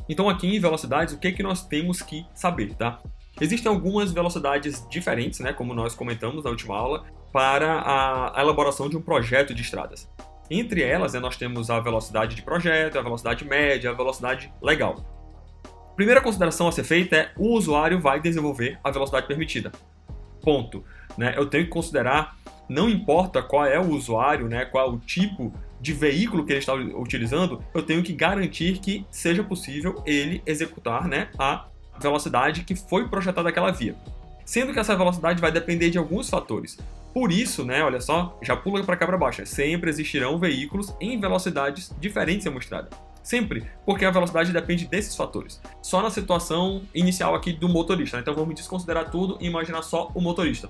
Então aqui em velocidades, o que nós temos que saber, tá? Existem algumas velocidades diferentes, né, como nós comentamos na última aula, para a elaboração de um projeto de estradas. Entre elas, né, nós temos a velocidade de projeto, a velocidade média, a velocidade legal. Primeira consideração a ser feita é o usuário vai desenvolver a velocidade permitida. Ponto. Né? Eu tenho que considerar, não importa qual é o usuário, né, qual é o tipo de veículo que ele está utilizando, eu tenho que garantir que seja possível ele executar, né, a velocidade que foi projetada aquela via. Sendo que essa velocidade vai depender de alguns fatores. Por isso, né, olha só, já pula para cá para baixo, sempre existirão veículos em velocidades diferentes em uma estrada. Sempre, porque a velocidade depende desses fatores. Só na situação inicial aqui do motorista, né? Então vamos desconsiderar tudo e imaginar só o motorista.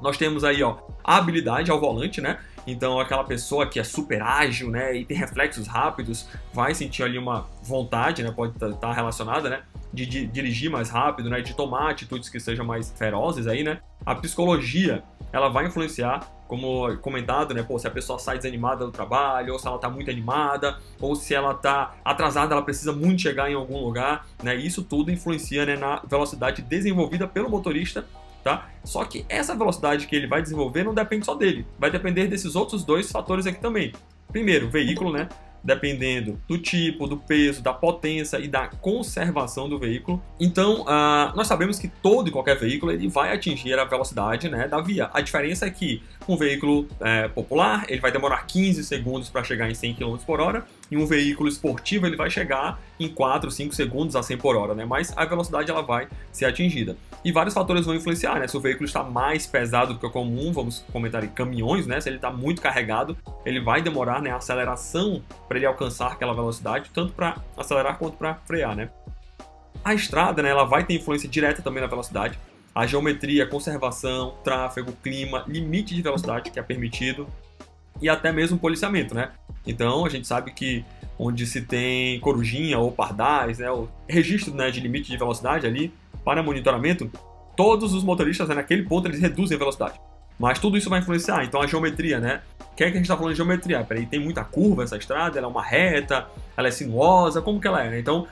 Nós temos aí, ó, a habilidade ao volante, né? Então aquela pessoa que é super ágil, né, e tem reflexos rápidos, vai sentir ali uma vontade, né, pode estar relacionada, né, de dirigir mais rápido, né, de tomar atitudes que sejam mais ferozes aí, né? A psicologia, ela vai influenciar, como comentado, né, pô, se a pessoa sai desanimada do trabalho, ou se ela está muito animada, ou se ela está atrasada, ela precisa muito chegar em algum lugar, né? Isso tudo influencia, né, na velocidade desenvolvida pelo motorista. Tá? Só que essa velocidade que ele vai desenvolver não depende só dele, vai depender desses outros dois fatores aqui também. Primeiro, o veículo, né? Dependendo do tipo, do peso, da potência e da conservação do veículo. Então, nós sabemos que todo e qualquer veículo ele vai atingir a velocidade, né, da via. A diferença é que um veículo popular ele vai demorar 15 segundos para chegar em 100 km por hora, e um veículo esportivo ele vai chegar em 4, 5 segundos a 100 por hora, né? Mas a velocidade ela vai ser atingida. E vários fatores vão influenciar, né? Se o veículo está mais pesado do que o comum, vamos comentar em caminhões, né? Se ele está muito carregado, ele vai demorar, né, a aceleração para ele alcançar aquela velocidade, tanto para acelerar quanto para frear, né? A estrada, né, ela vai ter influência direta também na velocidade. A geometria, conservação, tráfego, clima, limite de velocidade que é permitido e até mesmo policiamento, né? Então a gente sabe que onde se tem corujinha ou pardais, né, o registro, né, de limite de velocidade ali para monitoramento, todos os motoristas, né, naquele ponto eles reduzem a velocidade. Mas tudo isso vai influenciar. Então a geometria, né? O que é que a gente está falando de geometria? Peraí, tem muita curva essa estrada, ela é uma reta, ela é sinuosa, como que ela é, né? Então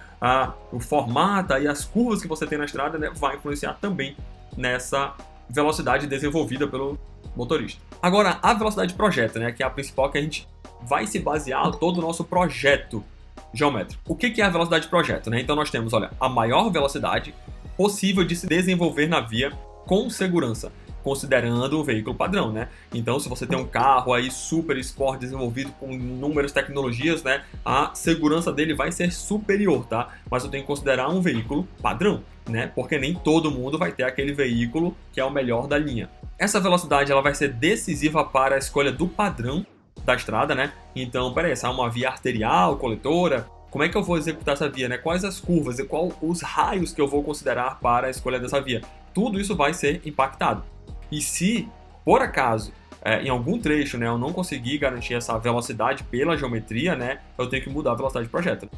o formato e as curvas que você tem na estrada, né, vai influenciar também nessa velocidade desenvolvida pelo motorista. Agora, a velocidade de projeto, né, que é a principal que a gente vai se basear todo o nosso projeto geométrico. O que é a velocidade de projeto, né? Então nós temos, olha, a maior velocidade possível de se desenvolver na via com segurança, considerando o veículo padrão, né? Então, se você tem um carro aí super sport desenvolvido com inúmeras tecnologias, né, a segurança dele vai ser superior, tá? Mas eu tenho que considerar um veículo padrão, né? Porque nem todo mundo vai ter aquele veículo que é o melhor da linha. Essa velocidade ela vai ser decisiva para a escolha do padrão da estrada, né? Então, peraí, se é uma via arterial, coletora, como é que eu vou executar essa via, né? Quais as curvas e quais os raios que eu vou considerar para a escolha dessa via? Tudo isso vai ser impactado. E se, por acaso, em algum trecho, né, eu não conseguir garantir essa velocidade pela geometria, né, eu tenho que mudar a velocidade de projeto.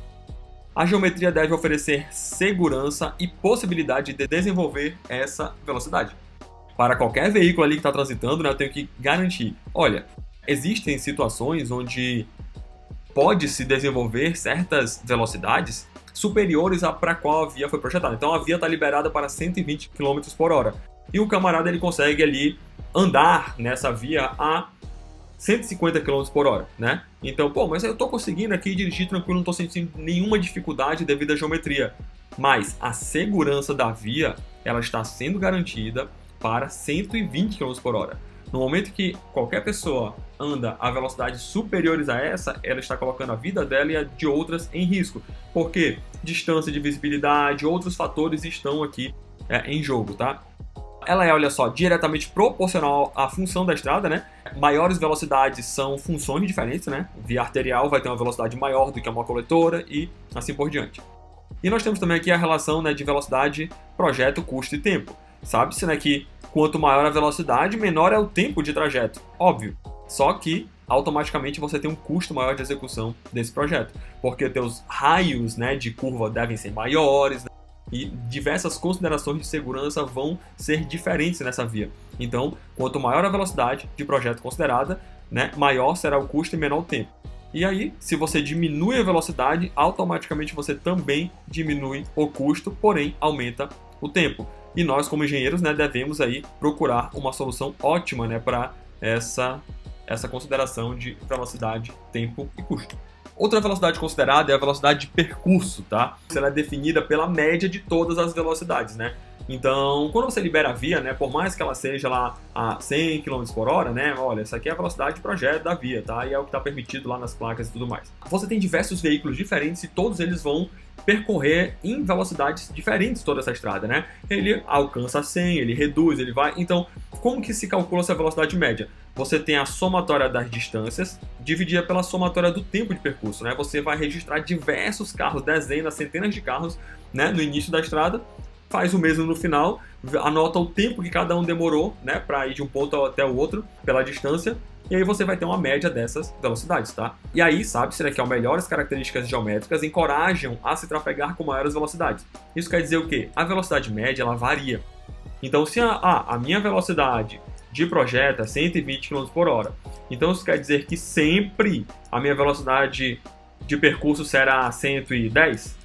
A geometria deve oferecer segurança e possibilidade de desenvolver essa velocidade. Para qualquer veículo ali que está transitando, né, eu tenho que garantir, olha, existem situações onde pode-se desenvolver certas velocidades superiores a para qual a via foi projetada. Então a via está liberada para 120 km por hora. E o camarada ele consegue ali andar nessa via a 150 km por hora, né? Então, pô, mas eu tô conseguindo aqui dirigir tranquilo, não tô sentindo nenhuma dificuldade devido à geometria. Mas a segurança da via, ela está sendo garantida para 120 km por hora. No momento que qualquer pessoa anda a velocidades superiores a essa, ela está colocando a vida dela e a de outras em risco. Porque distância de visibilidade, outros fatores estão aqui em jogo, tá? Ela é, olha só, diretamente proporcional à função da estrada, né? Maiores velocidades são funções diferentes, né? Via arterial vai ter uma velocidade maior do que uma coletora e assim por diante. E nós temos também aqui a relação, né, de velocidade, projeto, custo e tempo. Sabe-se, né, que quanto maior a velocidade, menor é o tempo de trajeto. Óbvio. Só que automaticamente você tem um custo maior de execução desse projeto. Porque teus raios, né, de curva devem ser maiores, né? E diversas considerações de segurança vão ser diferentes nessa via. Então, quanto maior a velocidade de projeto considerada, né, maior será o custo e menor o tempo. E aí, se você diminui a velocidade, automaticamente você também diminui o custo, porém aumenta o tempo. E nós, como engenheiros, né, devemos aí procurar uma solução ótima, né, para essa consideração de velocidade, tempo e custo. Outra velocidade considerada é a velocidade de percurso, tá? Ela é definida pela média de todas as velocidades, né? Então, quando você libera a via, né, por mais que ela seja lá a 100 km por hora, né, olha, essa aqui é a velocidade de projeto da via, tá? E é o que está permitido lá nas placas e tudo mais. Você tem diversos veículos diferentes e todos eles vão percorrer em velocidades diferentes toda essa estrada, né? Ele alcança 100, ele reduz, ele vai... Então, como que se calcula essa velocidade média? Você tem a somatória das distâncias dividida pela somatória do tempo de percurso, né? Você vai registrar diversos carros, dezenas, centenas de carros, né, no início da estrada, faz o mesmo no final, anota o tempo que cada um demorou, né, para ir de um ponto até o outro pela distância, e aí você vai ter uma média dessas velocidades, tá? E aí, sabe-se, né, que as melhores características geométricas encorajam a se trafegar com maiores velocidades. Isso quer dizer o quê? A velocidade média, ela varia. Então, se a minha velocidade de projeto é 120 km por hora, então isso quer dizer que sempre a minha velocidade de percurso será 110?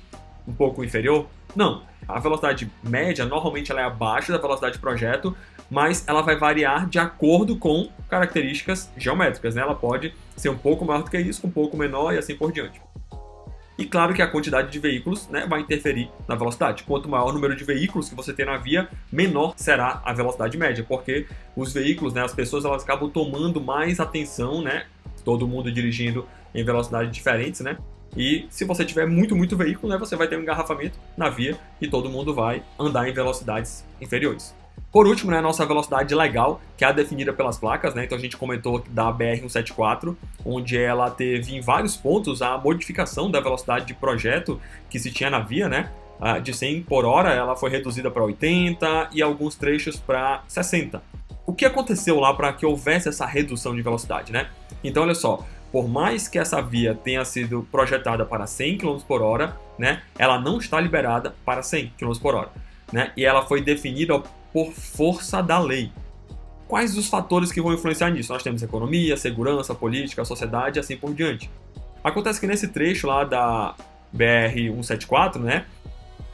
Um pouco inferior? Não. A velocidade média, normalmente ela é abaixo da velocidade de projeto, mas ela vai variar de acordo com características geométricas, né? Ela pode ser um pouco maior do que isso, um pouco menor e assim por diante. E claro que a quantidade de veículos, né, vai interferir na velocidade. Quanto maior o número de veículos que você tem na via, menor será a velocidade média, porque os veículos, né, as pessoas, elas acabam tomando mais atenção, né? Todo mundo dirigindo em velocidades diferentes, né? E se você tiver muito veículo, né, você vai ter um engarrafamento na via e todo mundo vai andar em velocidades inferiores. Por último, né, a nossa velocidade legal, que é a definida pelas placas, né? Então a gente comentou da BR-174, onde ela teve em vários pontos a modificação da velocidade de projeto que se tinha na via, né? De 100 por hora ela foi reduzida para 80 e alguns trechos para 60. O que aconteceu lá para que houvesse essa redução de velocidade, né? Então olha só, por mais que essa via tenha sido projetada para 100 km por hora, né, ela não está liberada para 100 km por hora, né, e ela foi definida por força da lei. Quais os fatores que vão influenciar nisso? Nós temos economia, segurança, política, sociedade e assim por diante. Acontece que nesse trecho lá da BR-174, né,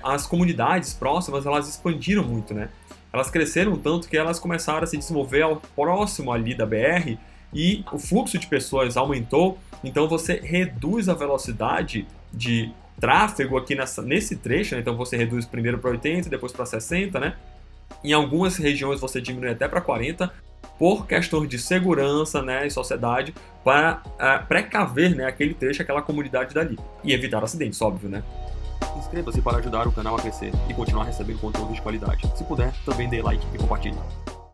as comunidades próximas elas expandiram muito, né? Elas cresceram tanto que elas começaram a se desenvolver ao próximo ali da BR e o fluxo de pessoas aumentou, então você reduz a velocidade de tráfego aqui nesse trecho, né? Então você reduz primeiro para 80, depois para 60, né? Em algumas regiões você diminui até para 40, por questão de segurança, né, e sociedade, para precaver, né, aquele trecho, aquela comunidade dali. E evitar acidentes, óbvio, né? Inscreva-se para ajudar o canal a crescer e continuar recebendo conteúdo de qualidade. Se puder, também dê like e compartilhe.